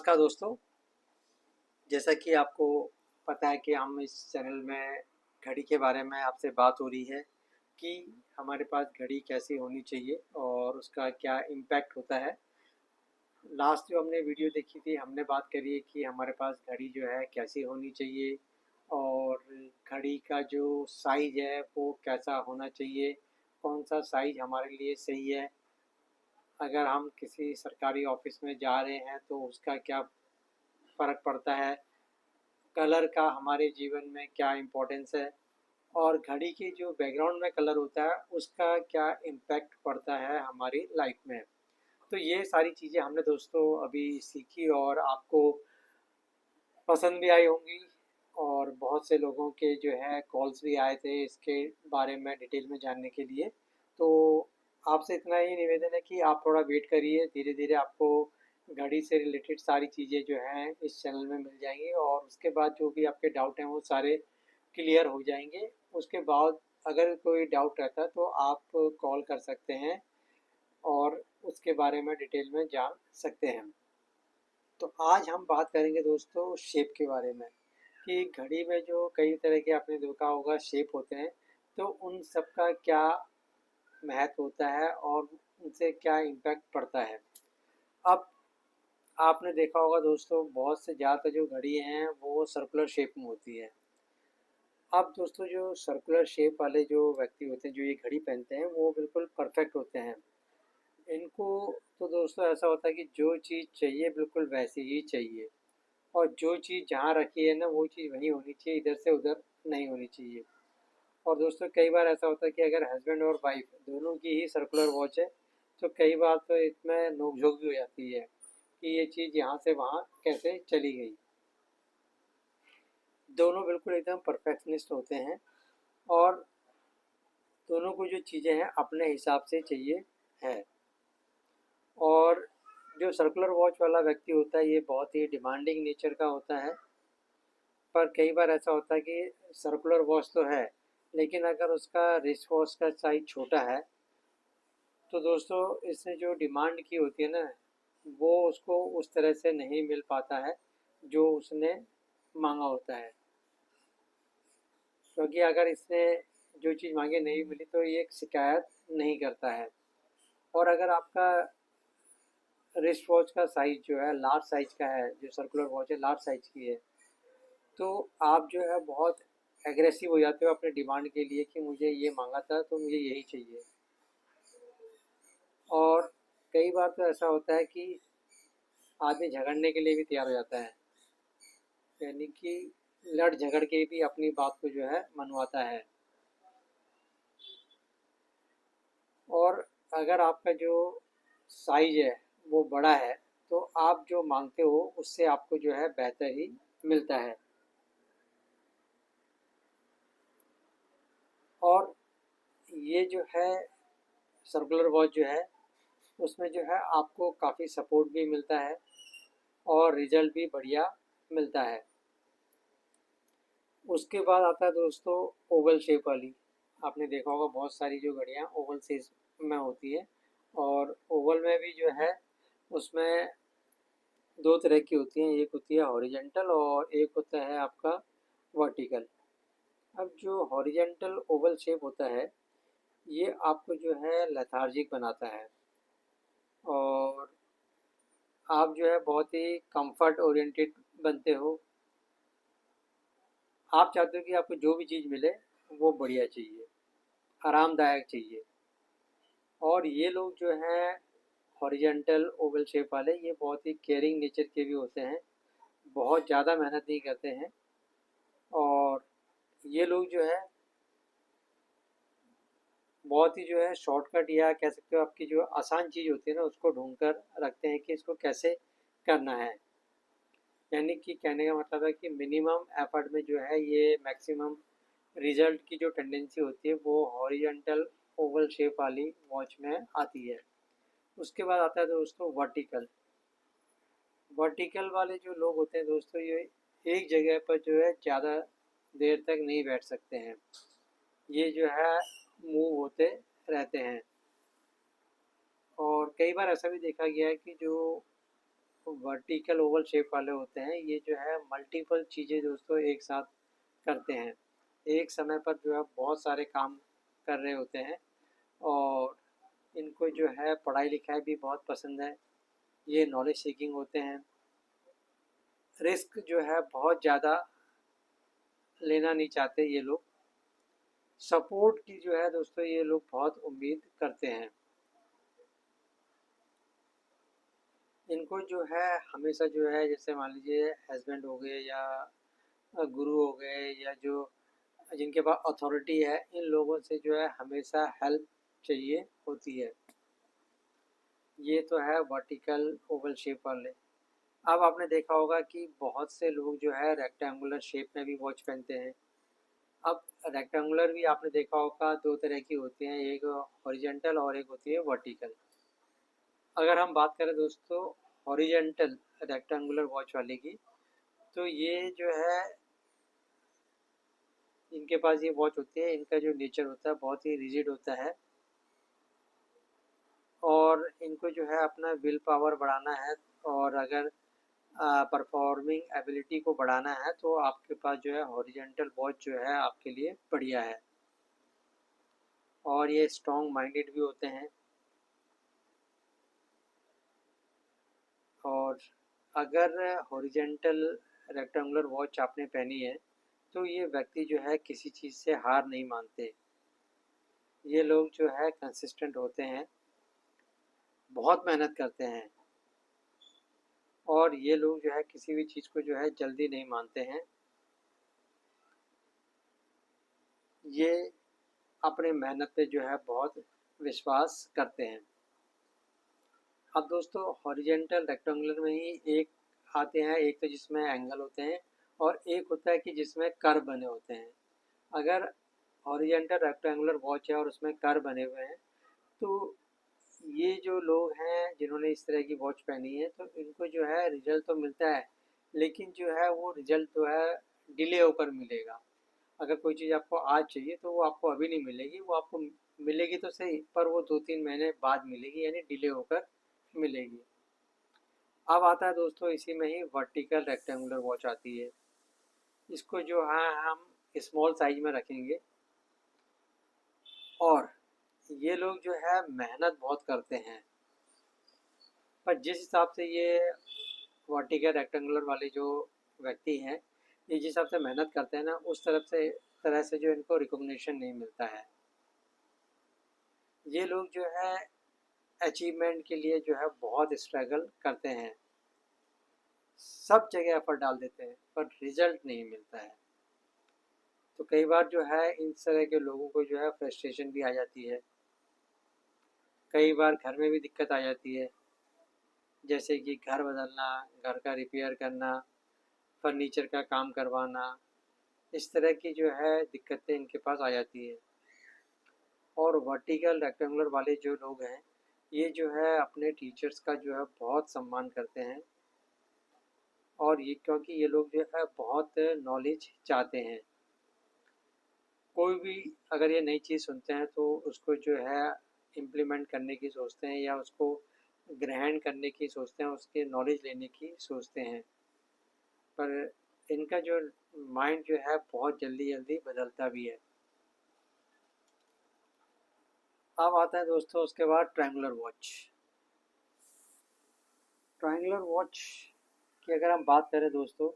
नमस्कार दोस्तों। जैसा कि आपको पता है कि हम इस चैनल में घड़ी के बारे में आपसे बात हो रही है कि हमारे पास घड़ी कैसी होनी चाहिए और उसका क्या इम्पैक्ट होता है। लास्ट जो हमने वीडियो देखी थी, हमने बात करी है कि हमारे पास घड़ी जो है कैसी होनी चाहिए और घड़ी का जो साइज़ है वो कैसा होना चाहिए, कौन सा साइज़ हमारे लिए सही है। अगर हम किसी सरकारी ऑफिस में जा रहे हैं तो उसका क्या फ़र्क पड़ता है, कलर का हमारे जीवन में क्या इम्पोर्टेंस है और घड़ी की जो बैकग्राउंड में कलर होता है उसका क्या इम्पैक्ट पड़ता है हमारी लाइफ में। तो ये सारी चीज़ें हमने दोस्तों अभी सीखी और आपको पसंद भी आई होंगी और बहुत से लोगों के जो है कॉल्स भी आए थे इसके बारे में डिटेल में जानने के लिए। तो आपसे इतना ही निवेदन है कि आप थोड़ा वेट करिए, धीरे धीरे आपको घड़ी से रिलेटेड सारी चीज़ें जो हैं इस चैनल में मिल जाएंगी और उसके बाद जो भी आपके डाउट हैं वो सारे क्लियर हो जाएंगे। उसके बाद अगर कोई डाउट रहता है तो आप कॉल कर सकते हैं और उसके बारे में डिटेल में जान सकते हैं। तो आज हम बात करेंगे दोस्तों शेप के बारे में कि घड़ी में जो कई तरह के आपने देखा होगा शेप होते हैं, तो उन सब का क्या महत्व होता है और उनसे क्या इम्पैक्ट पड़ता है। अब आपने देखा होगा दोस्तों बहुत से ज़्यादातर जो घड़ी हैं वो सर्कुलर शेप में होती है। अब दोस्तों जो सर्कुलर शेप वाले जो व्यक्ति होते हैं जो ये घड़ी पहनते हैं वो बिल्कुल परफेक्ट होते हैं। इनको तो दोस्तों ऐसा होता है कि जो चीज़ चाहिए बिल्कुल वैसी ही चाहिए और जो चीज़ जहाँ रखी है ना वो चीज़ वहीं होनी चाहिए, इधर से उधर नहीं होनी चाहिए। और दोस्तों कई बार ऐसा होता है कि अगर हस्बैंड और वाइफ दोनों की ही सर्कुलर वॉच है तो कई बार तो इसमें नोक-झोंक भी हो जाती है कि ये चीज़ यहाँ से वहाँ कैसे चली गई। दोनों बिल्कुल एकदम परफेक्शनिस्ट होते हैं और दोनों को जो चीज़ें हैं अपने हिसाब से चाहिए है। और जो सर्कुलर वॉच वाला व्यक्ति होता है ये बहुत ही डिमांडिंग नेचर का होता है। पर कई बार ऐसा होता है कि सर्कुलर वॉच तो है लेकिन अगर उसका रिस्ट वॉच का साइज छोटा है तो दोस्तों इसने जो डिमांड की होती है ना वो उसको उस तरह से नहीं मिल पाता है जो उसने मांगा होता है। क्योंकि अगर इसने जो चीज़ मांगी नहीं मिली तो ये शिकायत नहीं करता है। और अगर आपका रिस्ट वॉच का साइज़ जो है लार्ज साइज़ का है, जो सर्कुलर वॉच है लार्ज साइज़ की है, तो आप जो है बहुत एग्रेसिव हो जाते हो अपने डिमांड के लिए कि मुझे ये मांगा था तो मुझे यही चाहिए। और कई बार तो ऐसा होता है कि आदमी झगड़ने के लिए भी तैयार हो जाता है, यानी कि लड़ झगड़ के भी अपनी बात को जो है मनवाता है। और अगर आपका जो साइज है वो बड़ा है तो आप जो मांगते हो उससे आपको जो है बेहतर ही मिलता है। और ये जो है सर्कुलर वॉच जो है उसमें जो है आपको काफ़ी सपोर्ट भी मिलता है और रिजल्ट भी बढ़िया मिलता है। उसके बाद आता है दोस्तों ओवल शेप वाली। आपने देखा होगा बहुत सारी जो घड़ियाँ ओवल शेप में होती है और ओवल में भी जो है उसमें दो तरह की होती हैं, एक होती है हॉरिजेंटल और एक होता है आपका वर्टिकल। अब जो हॉरिजेंटल ओवल शेप होता है ये आपको जो है लेथार्जिक बनाता है और आप जो है बहुत ही कंफर्ट ओरिएंटेड बनते हो। आप चाहते हो कि आपको जो भी चीज़ मिले वो बढ़िया चाहिए, आरामदायक चाहिए। और ये लोग जो हैं हॉरिजेंटल ओवल शेप वाले ये बहुत ही केयरिंग नेचर के भी होते हैं, बहुत ज़्यादा मेहनत नहीं करते हैं और ये लोग जो है बहुत ही जो है शॉर्टकट या कह सकते हो आपकी जो आसान चीज़ होती है ना उसको ढूंढ कर रखते हैं कि इसको कैसे करना है। यानी कि कहने का मतलब है कि मिनिमम एफर्ट में जो है ये मैक्सिमम रिजल्ट की जो टेंडेंसी होती है वो हॉरिजॉन्टल ओवल शेप वाली वॉच में आती है। उसके बाद आता है दोस्तों वर्टिकल। वर्टिकल वाले जो लोग होते हैं दोस्तों ये एक जगह पर जो है ज़्यादा देर तक नहीं बैठ सकते हैं, ये जो है मूव होते रहते हैं। और कई बार ऐसा भी देखा गया है कि जो वर्टिकल ओवल शेप वाले होते हैं, ये जो है मल्टीपल चीज़ें दोस्तों एक साथ करते हैं। एक समय पर जो है बहुत सारे काम कर रहे होते हैं और इनको जो है पढ़ाई लिखाई भी बहुत पसंद है। ये नॉलेज सीकिंग होते हैं। रिस्क जो है बहुत ज़्यादा लेना नहीं चाहते ये लोग। सपोर्ट की जो है दोस्तों ये लोग बहुत उम्मीद करते हैं। इनको जो है हमेशा जो है जैसे मान लीजिए हस्बैंड हो गए या गुरु हो गए या जो जिनके पास अथॉरिटी है, इन लोगों से जो है हमेशा हेल्प चाहिए होती है। ये तो है वर्टिकल ओवल शेप वाले। अब आपने देखा होगा कि बहुत से लोग जो है रेक्टेंगुलर शेप में भी वॉच पहनते हैं। अब रेक्टेंगुलर भी आपने देखा होगा दो तरह की होती हैं, एक हॉरिजेंटल और एक होती है वर्टिकल। अगर हम बात करें दोस्तों हॉरिजेंटल रेक्टेंगुलर वॉच वाले की, तो ये जो है इनके पास ये वॉच होती है, इनका जो नेचर होता है बहुत ही रिजिड होता है और इनको जो है अपना विल पावर बढ़ाना है और अगर परफॉर्मिंग एबिलिटी को बढ़ाना है तो आपके पास जो है हॉरिजेंटल वॉच जो है आपके लिए बढ़िया है। और ये स्ट्रॉन्ग माइंडेड भी होते हैं। और अगर हॉरिजेंटल रेक्टेंगुलर वॉच आपने पहनी है तो ये व्यक्ति जो है किसी चीज़ से हार नहीं मानते। ये लोग जो है कंसिस्टेंट होते हैं, बहुत मेहनत करते हैं और ये लोग जो है किसी भी चीज़ को जो है जल्दी नहीं मानते हैं। ये अपने मेहनत पे जो है बहुत विश्वास करते हैं। अब दोस्तों हॉरिजेंटल रेक्टेंगुलर में ही एक आते हैं, एक तो जिसमें एंगल होते हैं और एक होता है कि जिसमें कर्व बने होते हैं। अगर हॉरिजेंटल रेक्टेंगुलर वॉच है और उसमें कर्व बने हुए हैं तो ये जो लोग हैं जिन्होंने इस तरह की वॉच पहनी है तो इनको जो है रिजल्ट तो मिलता है, लेकिन जो है वो रिजल्ट जो है डिले होकर मिलेगा। अगर कोई चीज़ आपको आज चाहिए तो वो आपको अभी नहीं मिलेगी, वो आपको मिलेगी तो सही पर वो 2-3 महीने बाद मिलेगी, यानी डिले होकर मिलेगी। अब आता है दोस्तों इसी में ही वर्टिकल रेक्टेंगुलर वॉच आती है। इसको जो है हम स्मॉल साइज में रखेंगे और ये लोग जो है मेहनत बहुत करते हैं, पर जिस हिसाब से ये वर्टिकल रेक्टेंगुलर वाले जो व्यक्ति हैं ये जिस हिसाब से मेहनत करते हैं ना उस तरह से जो इनको रिकॉग्निशन नहीं मिलता है। ये लोग जो है अचीवमेंट के लिए जो है बहुत स्ट्रगल करते हैं, सब जगह एफर्ट डाल देते हैं पर रिजल्ट नहीं मिलता है। तो कई बार जो है इन तरह के लोगों को जो है फ्रस्ट्रेशन भी आ जाती है, कई बार घर में भी दिक्कत आ जाती है, जैसे कि घर बदलना, घर का रिपेयर करना, फर्नीचर का काम करवाना, इस तरह की जो है दिक्कतें इनके पास आ जाती है। और वर्टिकल रेक्टेंगुलर वाले जो लोग हैं ये जो है अपने टीचर्स का जो है बहुत सम्मान करते हैं और ये क्योंकि ये लोग जो है बहुत नॉलेज चाहते हैं। कोई भी अगर ये नई चीज़ सुनते हैं तो उसको जो है इम्प्लीमेंट करने की सोचते हैं या उसको ग्रहण करने की सोचते हैं, उसके नॉलेज लेने की सोचते हैं, पर इनका जो माइंड जो है बहुत जल्दी जल्दी बदलता भी है। अब आता है दोस्तों उसके बाद ट्रायंगुलर वॉच। ट्रायंगुलर वॉच की अगर हम बात करें दोस्तों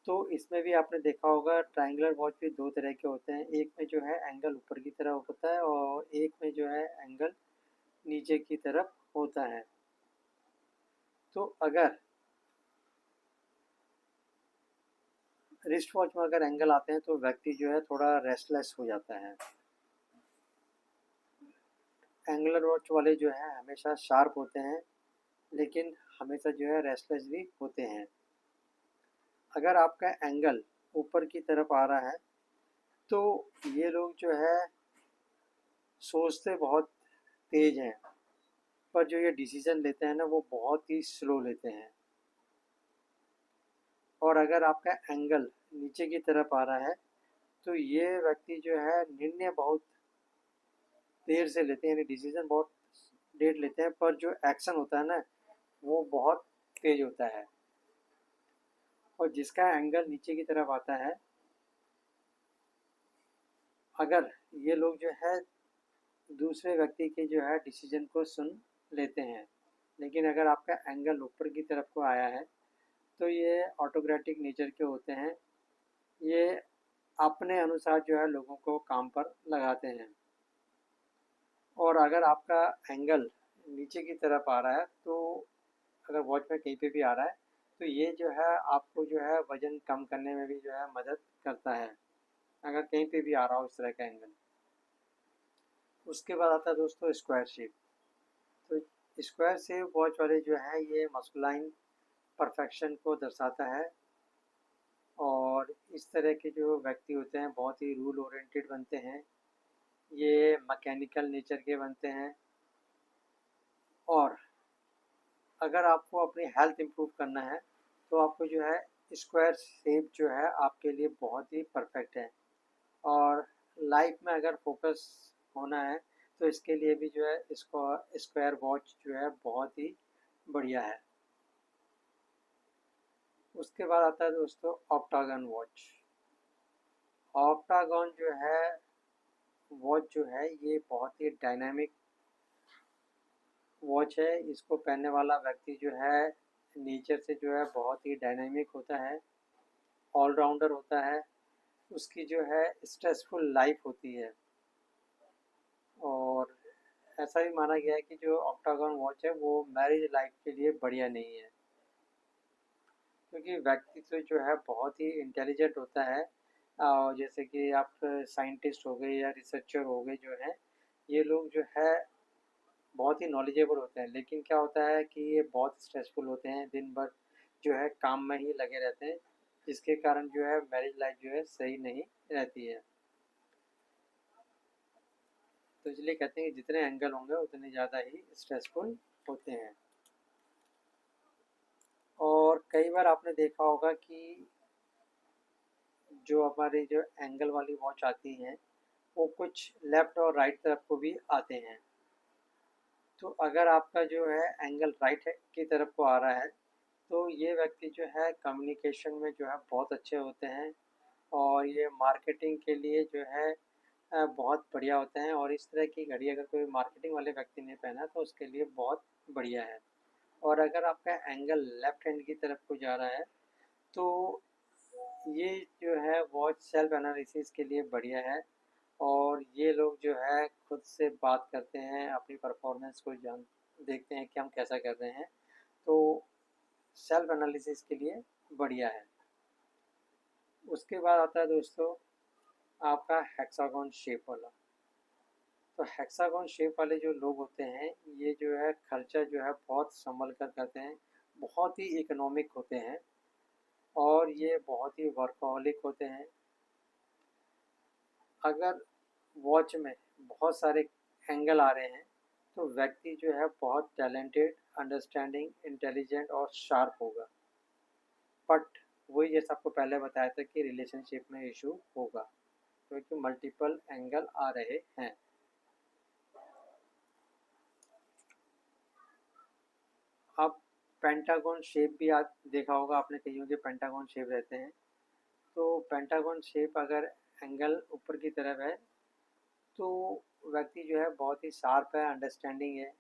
तो इसमें भी आपने देखा होगा ट्रायंगुलर वॉच भी दो तरह के होते हैं, एक में जो है एंगल ऊपर की तरफ होता है और एक में जो है एंगल नीचे की तरफ होता है। तो अगर रिस्ट वॉच में अगर एंगल आते हैं तो व्यक्ति जो है थोड़ा रेस्टलेस हो जाता है। एंगुलर वॉच वाले जो है हमेशा शार्प होते हैं लेकिन हमेशा जो है रेस्टलेस भी होते हैं। अगर आपका एंगल ऊपर की तरफ आ रहा है तो ये लोग जो है सोचते बहुत तेज हैं पर जो ये डिसीजन लेते हैं ना वो बहुत ही स्लो लेते हैं। और अगर आपका एंगल नीचे की तरफ आ रहा है तो ये व्यक्ति जो है निर्णय बहुत देर से लेते हैं, यानी डिसीजन बहुत लेट लेते हैं पर जो एक्शन होता है ना वो बहुत तेज होता है, और जिसका एंगल नीचे की तरफ आता है, अगर ये लोग जो है दूसरे व्यक्ति के जो है डिसीजन को सुन लेते हैं। लेकिन अगर आपका एंगल ऊपर की तरफ को आया है तो ये ऑटोक्रेटिक नेचर के होते हैं। ये अपने अनुसार जो है लोगों को काम पर लगाते हैं। और अगर आपका एंगल नीचे की तरफ आ रहा है, तो अगर वॉच में कहीं पे भी आ रहा है, तो ये जो है आपको जो है वज़न कम करने में भी जो है मदद करता है, अगर कहीं पे भी आ रहा हो इस तरह का एंगल। उसके बाद आता है दोस्तों स्क्वायर शेप। तो स्क्वायर शेप वॉच वाले जो है ये मस्कुलाइन परफेक्शन को दर्शाता है, और इस तरह के जो व्यक्ति होते हैं बहुत ही रूल ओरिएंटेड बनते हैं, ये मैकेनिकल नेचर के बनते हैं। और अगर आपको अपनी हेल्थ इम्प्रूव करना है तो आपको जो है स्क्वायर शेप जो है आपके लिए बहुत ही परफेक्ट है। और लाइफ में अगर फोकस होना है तो इसके लिए भी जो है इसको स्क्वायर वॉच जो है बहुत ही बढ़िया है। उसके बाद आता है दोस्तों ऑक्टागन वॉच। ऑक्टागन जो है वॉच जो है ये बहुत ही डायनामिक वॉच है। इसको पहनने वाला व्यक्ति जो है नेचर से जो है बहुत ही डायनामिक होता है, ऑलराउंडर होता है। उसकी जो है स्ट्रेसफुल लाइफ होती है, और ऐसा भी माना गया है कि जो ऑक्टागन वॉच है वो मैरिज लाइफ के लिए बढ़िया नहीं है, क्योंकि व्यक्तित्व जो है बहुत ही इंटेलिजेंट होता है। जैसे कि आप साइंटिस्ट हो गए या रिसर्चर हो गए जो हैं, ये लोग जो है बहुत ही नॉलेजेबल होते हैं, लेकिन क्या होता है कि ये बहुत स्ट्रेसफुल होते हैं, दिन भर जो है काम में ही लगे रहते हैं, जिसके कारण जो है मैरिज लाइफ जो है सही नहीं रहती है। तो इसलिए कहते हैं कि जितने एंगल होंगे उतने ज़्यादा ही स्ट्रेसफुल होते हैं। और कई बार आपने देखा होगा कि जो हमारी जो एंगल वाली वॉच आती हैं वो कुछ लेफ़्ट और राइट तरफ को भी आते हैं। तो अगर आपका जो है एंगल राइट की तरफ को आ रहा है तो ये व्यक्ति जो है कम्युनिकेशन में जो है बहुत अच्छे होते हैं, और ये मार्केटिंग के लिए जो है बहुत बढ़िया होते हैं। और इस तरह की घड़ी अगर कोई मार्केटिंग वाले व्यक्ति ने पहना तो उसके लिए बहुत बढ़िया है। और अगर आपका एंगल लेफ्ट हैंड की तरफ को जा रहा है तो ये जो है वॉच सेल्फ एनालिसिस के लिए बढ़िया है, और ये लोग जो है खुद से बात करते हैं, अपनी परफॉर्मेंस को जान देखते हैं कि हम कैसा कर रहे हैं, तो सेल्फ एनालिसिस के लिए बढ़िया है। उसके बाद आता है दोस्तों आपका हेक्सागोन शेप वाला। तो हेक्सागोन शेप वाले जो लोग होते हैं ये जो है खर्चा जो है बहुत संभल कर करते हैं, बहुत ही इकोनॉमिक होते हैं, और ये बहुत ही वर्कहोलिक होते हैं। अगर वॉच में बहुत सारे एंगल आ रहे हैं तो व्यक्ति जो है बहुत टैलेंटेड, अंडरस्टैंडिंग, इंटेलिजेंट और शार्प होगा। बट वही जैसा आपको पहले बताया था कि रिलेशनशिप में इशू होगा, क्योंकि मल्टीपल एंगल आ रहे हैं। अब पेंटागन शेप भी आप देखा होगा आपने, कईयों के पेंटागन शेप रहते हैं। तो पेंटागन शेप अगर एंगल ऊपर की तरफ है तो व्यक्ति जो है बहुत ही शार्प है, अंडरस्टैंडिंग है,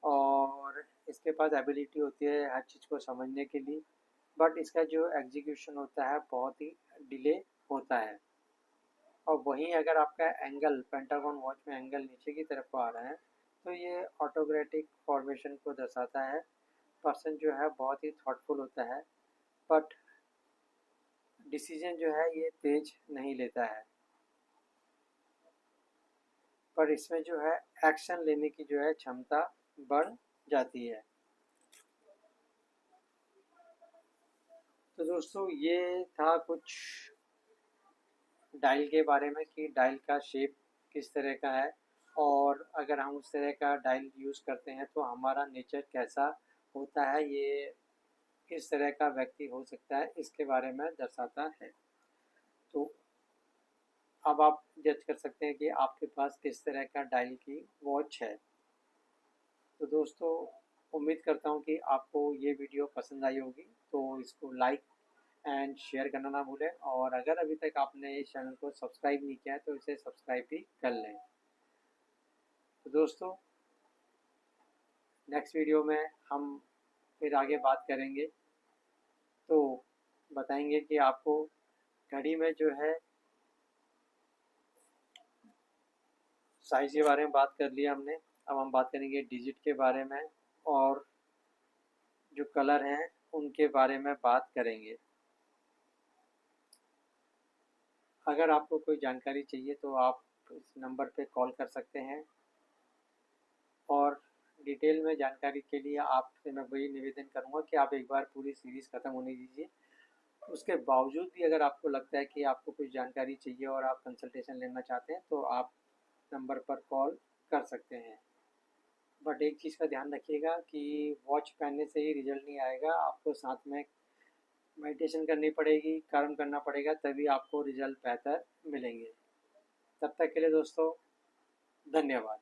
और इसके पास एबिलिटी होती है हर चीज़ को समझने के लिए। बट इसका जो एग्जीक्यूशन होता है बहुत ही डिले होता है। और वहीं अगर आपका एंगल पेंटागन वॉच में एंगल नीचे की तरफ को आ रहा है तो ये ऑटोक्रेटिक फॉर्मेशन को दर्शाता है। पर्सन जो है बहुत ही थॉटफुल होता है, बट डिसीजन जो है ये तेज नहीं लेता है, पर इसमें जो है एक्शन लेने की जो है क्षमता बढ़ जाती है। तो दोस्तों ये था कुछ डायल के बारे में कि डायल का शेप किस तरह का है, और अगर हम उस तरह का डायल यूज़ करते हैं तो हमारा नेचर कैसा होता है, ये किस तरह का व्यक्ति हो सकता है, इसके बारे में दर्शाता है। तो अब आप जज कर सकते हैं कि आपके पास किस तरह का डायल की वॉच है। तो दोस्तों उम्मीद करता हूँ कि आपको ये वीडियो पसंद आई होगी, तो इसको लाइक एंड शेयर करना ना भूलें, और अगर अभी तक आपने इस चैनल को सब्सक्राइब नहीं किया है तो इसे सब्सक्राइब भी कर लें। तो दोस्तों, नेक्स्ट वीडियो में हम फिर आगे बात करेंगे, तो बताएंगे कि आपको घड़ी में जो है साइज़ के बारे में बात कर लिया हमने। अब हम बात करेंगे डिजिट के बारे में, और जो कलर हैं उनके बारे में बात करेंगे। अगर आपको कोई जानकारी चाहिए तो आप इस नंबर पे कॉल कर सकते हैं, और डिटेल में जानकारी के लिए आपसे मैं वही निवेदन करूँगा कि आप एक बार पूरी सीरीज़ ख़त्म होने दीजिए। उसके बावजूद भी अगर आपको लगता है कि आपको कुछ जानकारी चाहिए और आप कंसल्टेशन लेना चाहते हैं, तो आप नंबर पर कॉल कर सकते हैं। बट एक चीज़ का ध्यान रखिएगा कि वॉच पहनने से ही रिज़ल्ट नहीं आएगा, आपको साथ में मेडिटेशन करनी पड़ेगी, कर्म करना पड़ेगा, तभी आपको रिज़ल्ट बेहतर मिलेंगे। तब तक के लिए दोस्तों, धन्यवाद।